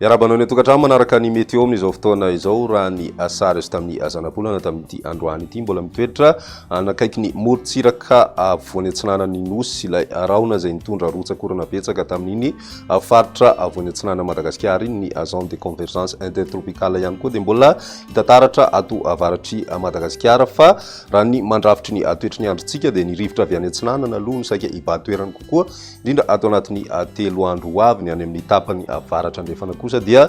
Iarabanao ny tokantrano manaraka ny Météo amin'izao fotoana izao raha ny asara izy tamin'ny azanam-bolana tamin'ity androany ity mbola mitoetra nakaiky ny morontsiraka avoany antsinanan'ny nosy ilay araona izay nitondra rotsakorana betsaka tamin'iny faritra avoany antsinana Madagascar iny ny zone de convergence intertropicale ihany koa dia mbola hitantaratra ato avaratry Madagascar fa raha ny mandrafitry ny toetry ny androntsika dia ny rivotra avy any antsinanana aloha no saika hibatoerany kokoa indrindra ato anatin'ny 3 andro ho avy ny any amin'ny tapany avaratra andrefana kosa dia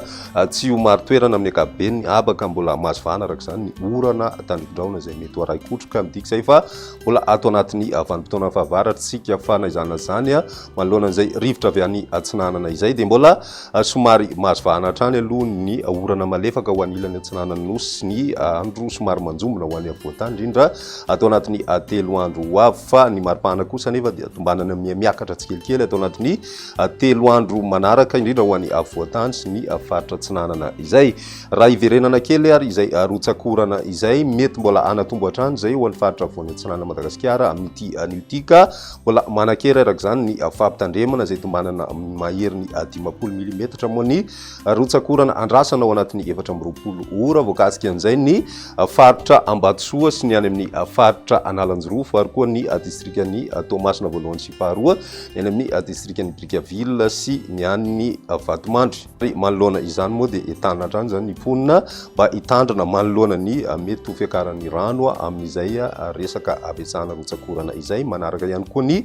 tsy ho maro toerana amin'ny ankapobeny abaka mbola mahazo vahana araka izany ny orana tandrifin-drahona izay mety ho araikotroka midika izay fa mbola ato anatin'ny vanim-potoana fahavaratritsika fa naizana zany manoloana an'izay rivotra avy any antsinanana izay dia mbola somary mahazo vahana hatrany aloha ny orana malefaka ho an'ilany antsinanana nosy ny andro somary manjombona ho any avoatany indrindra ato anatin'ny 3 andro ho avy fa ny maripahana kosa nefa dia tombanana miakatra tsikelikely ato anatin'ny 3 andro manaraka indrindra ho any avoatany sy ny faritra antsinanana izay raha iverenana kely ary izay rotsakorana izay mety mbola anatombo hatrany izay ho an'ny faritra avoany antsinanana Madagasikara amin'ity aniotika mbola manan-kery araka izany ny fampitandremana izay tombanana mahery ny 50 milimetatra moa ny rotsakorana andrasana ao anatin'ny 420 ora voakasika an'izay ny faritra Ambatsoa sy ny any amin'ny faritra Analanjirofo ary koa ny distrikany Toamasina voalohany sy faharoa ny any amin'ny distrikany Brickaville sy ny any Vatomandry manoloana izany moa dia entana hatrany zany ny ponina mba hitandrina manoloana ny mety ho fiakaran'ny rano amin'izay resaka avetsahana rotsakorana izay manaraka ihany koa ny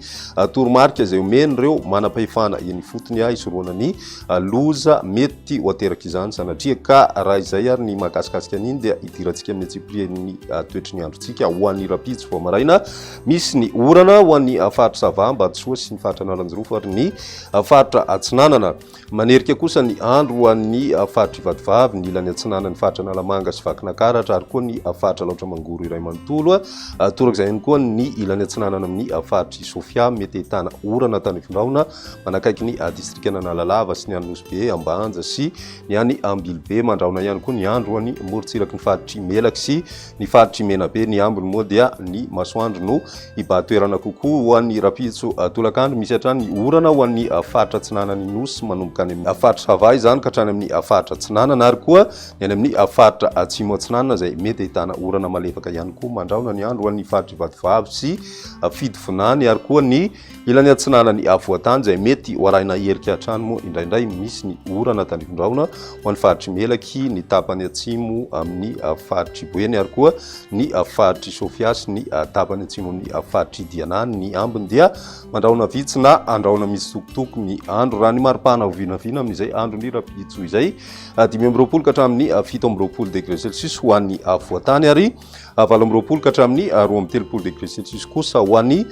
toromarika izay omeny ireo manam-pahefana eny fotony hisoroana ny loza mety ho ateraka izany sanatria ka raha izay ary ny mahakasikasika an'iny dia hidirantsika amin'ny atsiprian'ny toetry ny androntsika ho an'ny rapitso vao maraina misy ny orana ho an'ny faritra Sava Ambatsoa sy ny faritra Analanjirofo ary ny faritra Atsinanana manerika kosa ny andro ho an'ny faritra Ivatovavy ny ilany antsinanana ny faritra Analamanga sy Vakinakaratra ary koa ny faritra Laotra Mangoro iray manontolo toraka izay ihany koa ny ilany antsinanana amin'ny faritra Sofia mety ahitana orana tandrifin-drahona manakaiky ny distrikana Analalava sy ny any Nosbe Ambanja sy ny any Ambilobe mandrahona ihany koa ny andro ho an'ny morontsiraky ny faritry Melaky sy ny faritry Menabe ny ambiny moa dia ny masoandro no hibatoerana kokoa ho an'ny rapitso tolakandro misy hatrany ny orana ho an'ny faritra antsinanany Nosy manomboka any amin'ny faritra Savay izany ka hatrany amin'ny faritra Atsinanana ary koa ny amin'ny faritra Atsimo Atsinanana izay mety ahitana orana malefaka ihany koa mandrahona ny andro ho an'ny faritra Ivatovavy sy Fidifinany ary koa ny ilany antsinanany Avoatany izay mety ho arahina herika hatrany moa indraindray misy ny orana tandrifin-drahona ho an'ny faritry Melaky ny tapany Atsimo amin'ny faritry Boeny ary koa ny faritry Sofia sy ny tapany Atsimo amin'ny faritry Dianany ny ambiny dia mandrahona vitsy na andrahona misy tokotoko ny andro raha ny maripahana ho vinavina amin'izay andro ny rapitso izay 5 ka hatramin'ny 7 degré Celsius ho an'ny avoatany ary 8 ka hatramin'ny 12 degré Celsius kosa ho an'ny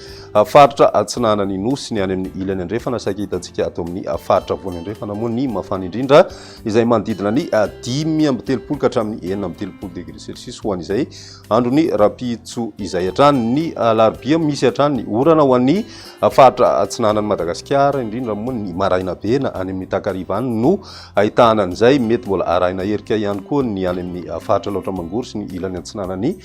faritra Atsinanany Nosy ny any amin'ny ilany andrefana saika hitantsika ato amin'ny faritra avoany andrefana moa ny mafana indrindra izay manodidina ny 10 ka hatramin'ny 9 degré Celsius ho an'izay andro ny rapitso izay hatrany ny alarobia misy hatrany ny orana ho an'ny faritra Atsinanany Madagasikara indrindra moa ny maraina be na any amin'ny takariva any no ahitana an'izay mety mbola arahina herika ihany koa ny any amin'ny faritra Laotra Mangoro sy ny ilany antsinanany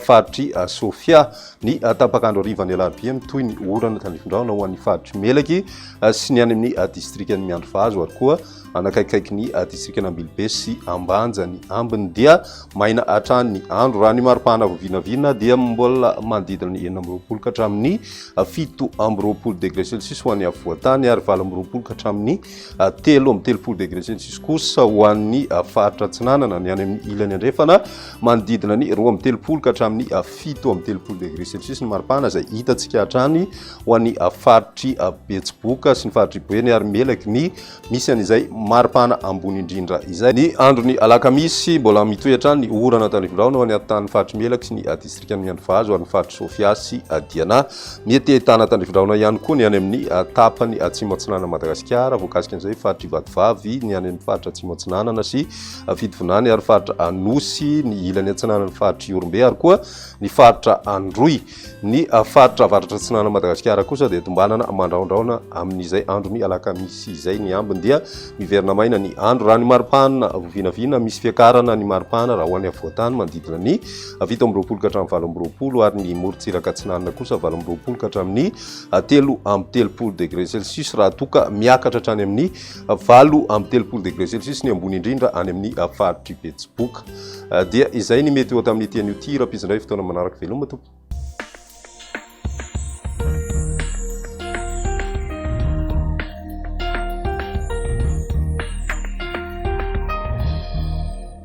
faritry Sofia ny tapakandro arivany alarobia mitoy ny orana tandrifin-drahona ho an'ny faritry Melaky sy ny any amin'ny distrikany Miandrovazo ary koa anakaikaiky ny distrikany Ambilobe sy Ambanja ny ambiny dia maina hatrany ny andro raha ny maripahana vinavina dia mbola manodidina ny 19 ka hatramin'ny 17 degré Celsius ho an'ny avoatany ary 20 ka hatramin'ny 13 degré Celsius kosa ho an'ny faritra Atsinanana ny any amin'ny ilany andrefana manodidina ny 13 ka hatramin'ny 17 degré Celsius ny maripahana izay hitantsika hatrany ho an'ny faritry Betsiboka sy ny faritry Boeny ary Melaky ny misy an'izay maripahana ambony indrindra izay ny andro ny alakamisy mbola mitoy hatrany ny orana tandrifin-drahona ho an'ny atan'ny faritry Melaky sy ny distrikany Miandrovazo ary ny faritry Sofia sy Diana mety ahitana tandrifin-drahona ihany koa ny any amin'ny tapany Atsimo Atsinanana Madagasikara voakasika an'izay faritry Ivatovavy ny any amin'ny faritra Atsimo Atsinanana sy Fidifinany ary faritra Nosy ny ilany antsinanana faritry Orombe ary koa ny faritra Androy ny faritra avaratra Atsinanana Madagasikara kosa dia tombanana mandrahondrahona amin'izay andro ny alakamisy izay ny ambiny dia verina maina ny andro raha ny maripana vinavina misy fiakarana ny maripana raha ho any avoantany manodidina ny 7 ka hatramin'ny 20 ary ny morontsiraka atsinanana kosa 20 ka hatramin'ny 3 degré celsius raha toka miakatra hatrany amin'ny 8 degré celsius ny ambony indrindra any amin'ny faritry Betsiboka dia izay ny météo tamin'ny teny ity raha-pizindray fotoana manaraka veloma tompo.